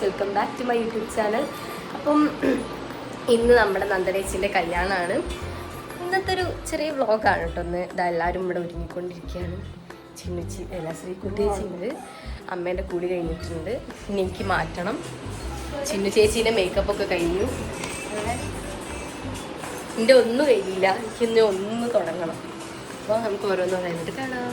Welcome back to my YouTube channel. അപ്പം ഇന്ന് നമ്മുടെ നന്ദനേച്ചിൻ്റെ കല്യാണമാണ്. ഇന്നത്തെ ഒരു ചെറിയ വ്ളോഗാണ് കേട്ടോ. ഒന്ന് ഇതെല്ലാവരും ഇവിടെ ഒരുങ്ങിക്കൊണ്ടിരിക്കുകയാണ്. ചിന്നുച്ചി ശ്രീകുട്ടിയേച്ചിയുണ്ട്, അമ്മേൻ്റെ കൂടി കഴിഞ്ഞിട്ടുണ്ട്. ഇനി എനിക്ക് മാറ്റണം. ചിന്നു ചേച്ചീൻ്റെ മേക്കപ്പൊക്കെ കഴിഞ്ഞു. എൻ്റെ ഒന്നും കഴിഞ്ഞില്ല, എനിക്കിന്ന് ഒന്ന് തുടങ്ങണം. അപ്പോൾ നമുക്ക് ഓരോന്ന് കഴിഞ്ഞിട്ട് കാണാം.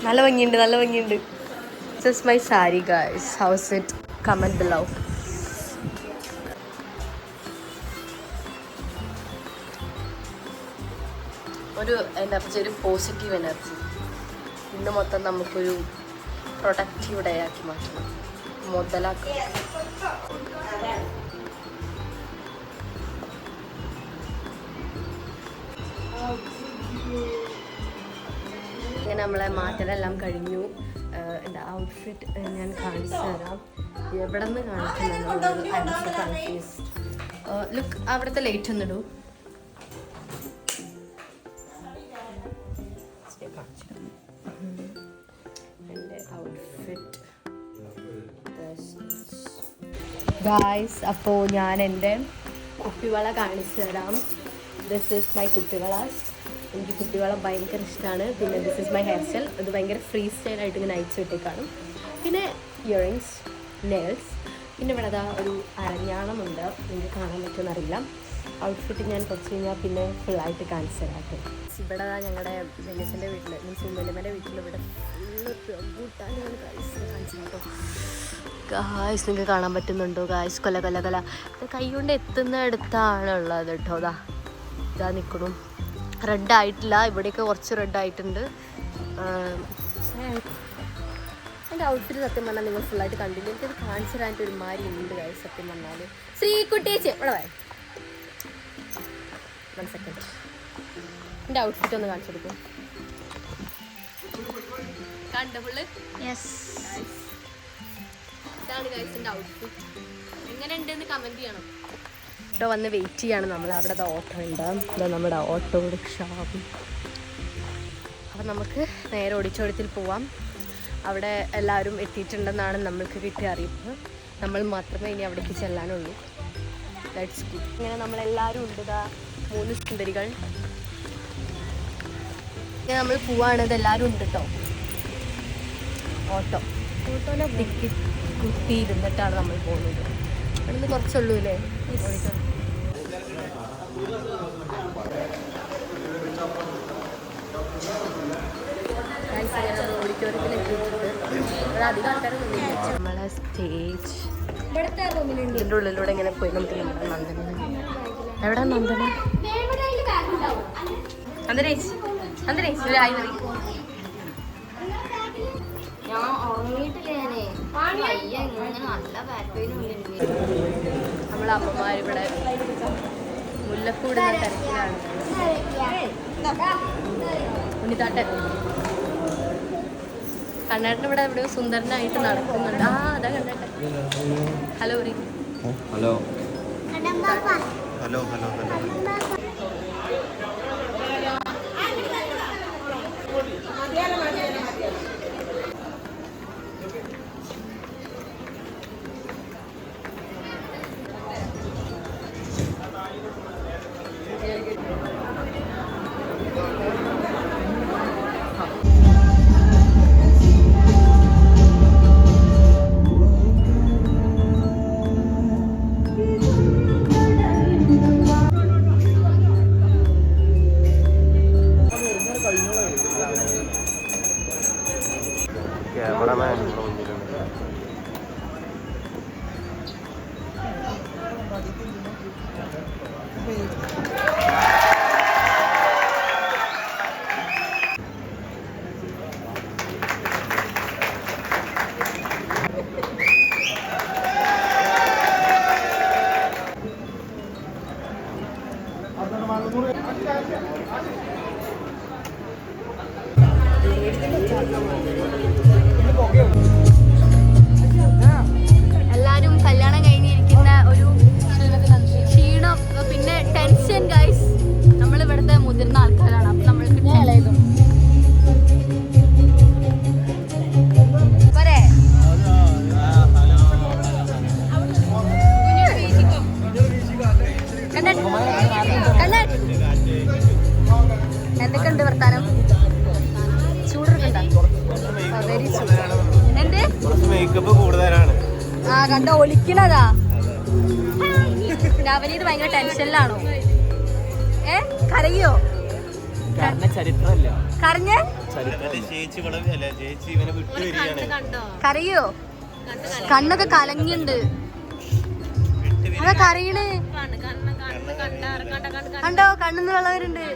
നല്ല ഭംഗിയുണ്ട്, നല്ല ഭംഗിയുണ്ട്. This is my saree guys. How's it? Comment below. ഒരു എന്താ ഒരു പോസിറ്റീവ് എനർജി ഇന്ന് മൊത്തം നമുക്കൊരു പ്രൊഡക്റ്റീവ് ഡേ ആക്കി മാറ്റണം, മുതലാക്കുക. ഇങ്ങനെ നമ്മളെ മാറ്റലെല്ലാം കഴിഞ്ഞു. എൻ്റെ ഔട്ട്ഫിറ്റ് ഞാൻ കാണിച്ചു തരാം. എവിടെ നിന്ന് കാണിക്കുന്നുള്ളത് കൺഫ്യൂസ്. ലുക്ക്, അവിടുത്തെ ലൈറ്റ് ഒന്നിടൂ. എൻ്റെ ഔട്ട്ഫിറ്റ് ഗായ്സ്. അപ്പോൾ ഞാൻ എൻ്റെ കുപ്പിവള കാണിച്ചു തരാം. ദിസ് ഈസ് മൈ കുപ്പിവള. എനിക്ക് കുട്ടികളെ ഭയങ്കര ഇഷ്ടമാണ്. പിന്നെ this is my hair style. ഇത് ഭയങ്കര ഫ്രീ സ്റ്റൈലായിട്ട് ഇങ്ങനെ അയച്ചു വിട്ടേക്കാണ്. പിന്നെ ഇയറിങ്സ്, നെയിൽസ്, പിന്നെ ഇവിടെ അതാ ഒരു അരഞ്ഞാണമുണ്ട്. നിങ്ങൾക്ക് കാണാൻ പറ്റുമെന്ന് അറിയില്ല. ഔട്ട്ഫിറ്റ് ഞാൻ കുറച്ച് കഴിഞ്ഞാൽ പിന്നെ ഫുള്ളായിട്ട് കാണിച്ചു തരാം. ഇവിടെ ഞങ്ങളുടെ വെനീസിൻ്റെ വീട്ടിൽ, മീൻസ് ഉമ്മേൻ്റെ വീട്ടിൽ ഇവിടെ ഫുള്ള് കാണിച്ചു കേട്ടോ. ഗായ്സ് നിങ്ങൾക്ക് കാണാൻ പറ്റുന്നുണ്ടോ ഗായ്സ്? കൊല കൊല കൊല കൈ കൊണ്ട് എത്തുന്ന അടുത്താണുള്ളത് കേട്ടോ. ഇതാ നിൽക്കണം. റെഡ് ആയിട്ടില്ല, ഇവിടെയൊക്കെ കുറച്ച് റെഡ് ആയിട്ടുണ്ട്. എൻ്റെ ഔട്ട്ഫിറ്റ് സത്യം പറഞ്ഞാൽ നിങ്ങൾ ഫുള്ളായിട്ട് കണ്ടില്ല. എനിക്കത് കാണിച്ചു തരാനായിട്ട് ഒരു മാതിരി ഉണ്ട് കാര്യം സത്യം പറഞ്ഞാൽ. ശ്രീകുട്ടിയേച്ചി ഇവിടെ വേ, 1 സെക്കൻഡ്. എൻ്റെ ഔട്ട്ഫിറ്റ് ഒന്ന് കാണിച്ചു കൊടുക്കും. കണ്ടോ ഫുള്ള്? യെസ്, ഇതാണ് ഗൈസ് എൻ്റെ ഔട്ട്ഫിറ്റ്. എങ്ങനെ ഉണ്ടെന്ന് കമൻറ്റ് ചെയ്യണം. ഇവിടെ വന്ന് വെയിറ്റ് ചെയ്യാണ് നമ്മൾ. അവിടെ ഓട്ടോ ഉണ്ട്, ഇവിടെ നമ്മുടെ ഓട്ടോ റിക്ഷ. അപ്പം നമുക്ക് നേരെ ഓഡിറ്റോറിയത്തിൽ പോവാം. അവിടെ എല്ലാവരും എത്തിയിട്ടുണ്ടെന്നാണ് നമ്മൾക്ക് കിട്ടിയ അറിയിപ്പ്. നമ്മൾ മാത്രമേ ഇനി അവിടേക്ക് ചെല്ലാനുള്ളൂ. That's good. ഇങ്ങനെ നമ്മളെല്ലാവരും ഉണ്ട്. 3 സുന്ദരികൾ. ഇങ്ങനെ നമ്മൾ പോവാണ്. ഇതെല്ലാവരും ഉണ്ട് കേട്ടോ. ഓട്ടോനെ കുത്തി ഇരുന്നിട്ടാണ് നമ്മൾ പോകുന്നത്. ഇവിടെ നിന്ന് കുറച്ചുള്ളൂ അല്ലേ ഓഡിറ്റോറിയം. ഓഡിറ്റോറിയത്തിൽ എത്തിയിട്ടുണ്ട്. ഇവിടെ അധികം ആൾക്കാരൊന്നും നമ്മളെ സ്റ്റേജ് ഇതിൻ്റെ ഉള്ളിലൂടെ ഇങ്ങനെ പോയി നമുക്ക് നന്ദന. എവിടെ നന്ദന? നന്ദനേച്ചി, നന്ദനേച്ചി ഒരു ആയി മതി. നമ്മളെ അമ്മമാരിവിടെ മുല്ലക്കൂടുന്ന തിരക്കിലാണ്. ഉണ്ണിത്താട്ടൻ കണ്ണേട്ടൻ ഇവിടെ എവിടെയോ സുന്ദരനായിട്ട് നടക്കുന്നുണ്ട്. അതാ കണ്ണേട്ടൻ. Hello hello hello hello hello. എല്ലാരും കല്യാണം കഴിഞ്ഞിരിക്കുന്ന ഒരു ക്ഷീണം, പിന്നെ ടെൻഷൻ ഗൈസ്. നമ്മൾ ഇവിടുത്തെ മുതിർന്ന ആൾക്കാരാണ്. അപ്പം നമ്മൾക്ക് എന്തൊക്കെയുണ്ട് വർത്താനം? ചൂടെടുക്കണ്ട? വെരി ചൂട്. എന്ത് മേക്കപ്പ് കൂടുതലാണ്. ആ കണ്ട ഒലിക്കണതാ. നവനീത് ഭയങ്കര ടെൻഷനിലാണോ? കരയോ? കരഞ്ഞ് കരയോ? കണ്ണൊക്കെ കലങ്ങിണ്ട്. അതാ കരയണ് കണ്ടോ? കണ്ണിന്ന് വെള്ളം വരുന്നുണ്ട്.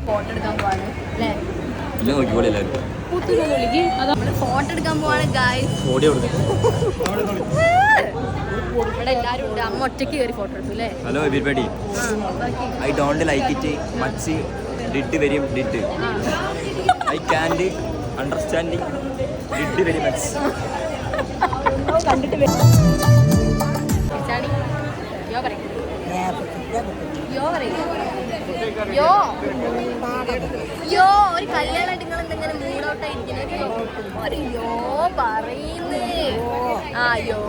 ഫോട്ടോ എടുക്കാൻ പോവാണ് അല്ലേ? ഫോട്ടോ എടുക്കാൻ പോവാണ് ഗായ്സ്. ഇവിടെ എല്ലാരും ഉണ്ട്. അമ്മ ഒറ്റയ്ക്ക് കയറി ഫോട്ടോ എടുത്തു അല്ലേ? Hello everybody, I don't like it much. Did very did. I can't understanding did very much. കണ്ടിട്ട് യോ ഒരു കല്യാണമായിട്ട് നിങ്ങൾ എന്തെങ്കിലും മൂടൗട്ടായിരിക്കുന്നു. ഒരു യോ പറയുന്നേ. അയ്യോ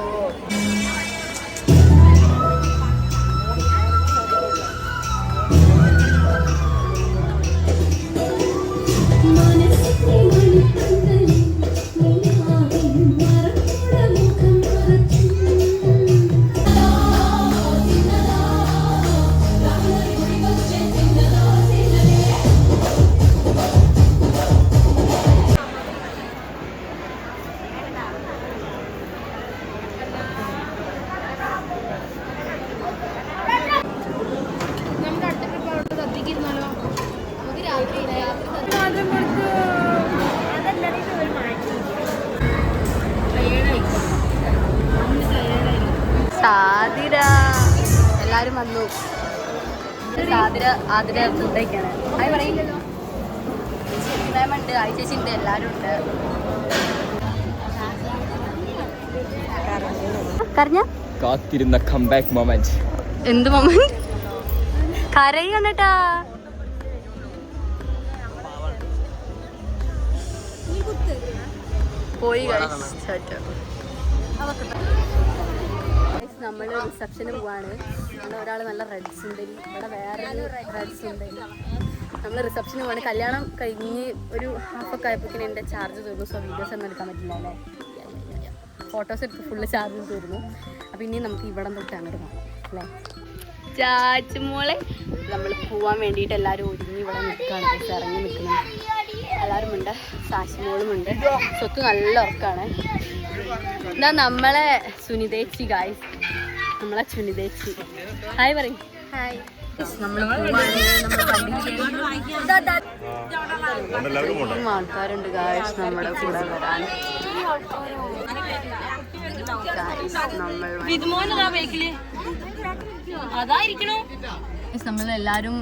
സാദിര എല്ലാരും വന്നു. സാദിര ആതിര ഫുഡ് കഴിക്കാണ്. അത് പറയില്ലല്ലോ. ഉണ്ട്, ആയിച്ചേച്ചി ഉണ്ട്, എല്ലാരും ഉണ്ട്. കരഞ്ഞ കാത്തിരുന്ന കംബാക്ക് മൊമെന്റ്. എന്ത് മൊമെന്റ്? കരയണട്ടാ. പോയി നമ്മൾ റിസപ്ഷന് പോവാണ്. അവിടെ ഒരാൾ നല്ല റെഡ്സ് ഉണ്ട്, ഇവിടെ വേറെ റെഡ്സ് ഉണ്ട്. നമ്മൾ റിസപ്ഷന് പോവാണ്. കല്യാണം കഴിഞ്ഞ് ഒരു ഹാഫൊക്കെ ആയപ്പോഴേക്കും എൻ്റെ ചാർജ് തീർന്നു. സോ വീഡിയോസ് ഒന്നും എടുക്കാൻ പറ്റില്ല അല്ലേ? ഫോട്ടോസ് എടുത്ത് ഫുള്ള് ചാർജ് തീർന്നു. അപ്പം ഇനി നമുക്ക് ഇവിടെ തൊട്ട് അങ്ങോട്ട് പോകാം അല്ലേ? ചാച്ചുമോളെ നമ്മൾ പോവാൻ വേണ്ടിയിട്ട് എല്ലാവരും ഒരുങ്ങി ഇവിടെ നിൽക്കുകയാണ്. ഇറങ്ങി നിൽക്കണം. എല്ലാവരും ഉണ്ട്. സാശിമോളും ഉണ്ട്. സ്വത്ത് നല്ല ഉറക്കാണ്. എന്താ നമ്മളെ സുനിതേച്ചി ഗായ്സ്, നമ്മളെ സുനിതേച്ചി. ഹായ് പറയും. ഹായ്. നമ്മൾ ആൾക്കാരുണ്ട് ഗായ്സ് നമ്മുടെ കൂടെ വരാൻ. നമ്മളെല്ലാരും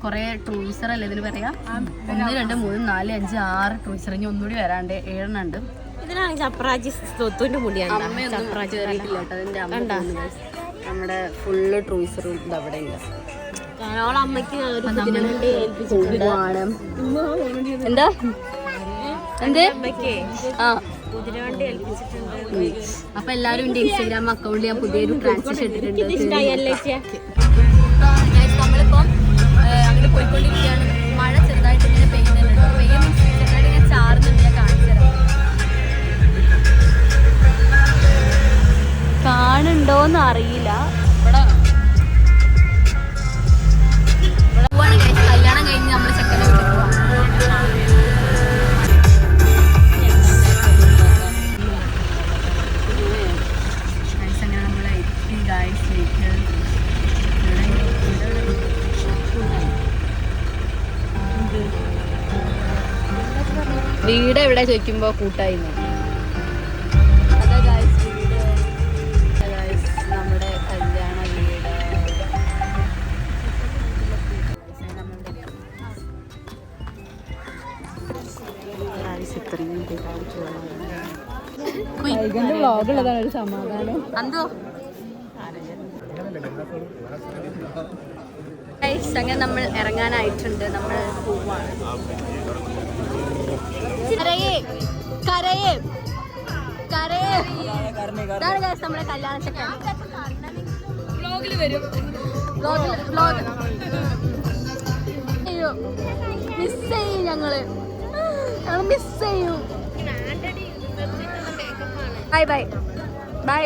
കൊറേ ട്രൂസർ അല്ലേ ഇതിന് പറയാ? 1 2 3 4 5 6 ട്രൂസർ. ഇനി ഒന്നുകൂടി വരാണ്ട് 7 ഉണ്ട്. നമ്മുടെ ഫുള്ള് ട്രൂസറും അവിടെ ഉണ്ട്. എന്താ എന്ത്? ആ അപ്പൊ എല്ലാരും എന്റെ ഇൻസ്റ്റാഗ്രാം അക്കൗണ്ടിൽ ഞാൻ പുതിയൊരു ട്രാൻസാക്ഷൻ ഇട്ടിട്ടുണ്ട്. നമ്മളിപ്പം അങ്ങോട്ട് പോയിക്കൊണ്ടിരിക്കുകയാണ്. മഴ ചെറുതായിട്ട് ഇങ്ങനെ പെയ്യുന്നുണ്ട്. ചെറുതായിട്ട് ഇങ്ങനെ ചാറുന്നുണ്ട്. ഞാൻ കാണിച്ചു തരാം. കാണുന്നുണ്ടോന്ന് അറിയില്ല. ഇവിടെ കല്യാണം കഴിഞ്ഞ് നമ്മൾ ചെക്കനെ വിട്ടു പോവാം. വീട് എവിടെ ചോദിക്കുമ്പോ കൂട്ടായി നമ്മുടെ കല്യാണ വീട്. വ്ളോഗുള്ളതാണ് ഒരു സമാധാനം. എന്തോ അങ്ങനെ നമ്മൾ ഇറങ്ങാനായിട്ടുണ്ട്. നമ്മൾ പോവാണ്. നമ്മളെ കല്യാണ ചക്കൻ വരും. മിസ് ചെയ്യും ഞങ്ങള് മിസ് ചെയ്യും. Bye bye bye.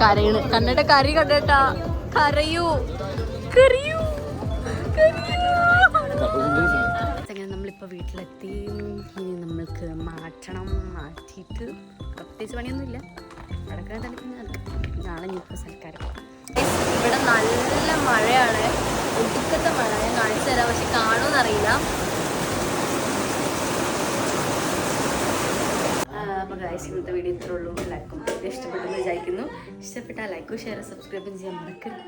കരയണ് കണ്ടിട്ട് കറി കണ്ടിട്ടാ കരയൂ കരയൂ അങ്ങനെ നമ്മളിപ്പോൾ വീട്ടിലെത്തി. ഇനി നമ്മൾക്ക് മാറ്റണം. മാറ്റിയിട്ട് പ്രത്യേകിച്ച് പണിയൊന്നുമില്ല. അടക്കള തളിക്കുന്നത് നാളെ ഇനിയിപ്പോൾ സൽക്കാരം. ഇവിടെ നല്ല മഴയാണ്. ഒടുക്കത്തെ മഴ ഞാൻ കാണിച്ചു തരാം. പക്ഷെ കാണുമെന്നറിയില്ല. അപ്പോൾ ഗൈസ് ഇന്നത്തെ വീഡിയോ ഇത്രേ ഉള്ളൂ. എല്ലാവർക്കും ഇഷ്ടപ്പെട്ടെന്ന് വിചാരിക്കുന്നു. ഇഷ്ടപ്പെട്ടാൽ ലൈക്കും ഷെയർ സബ്സ്ക്രൈബും ചെയ്യാൻ മറക്കരുത്.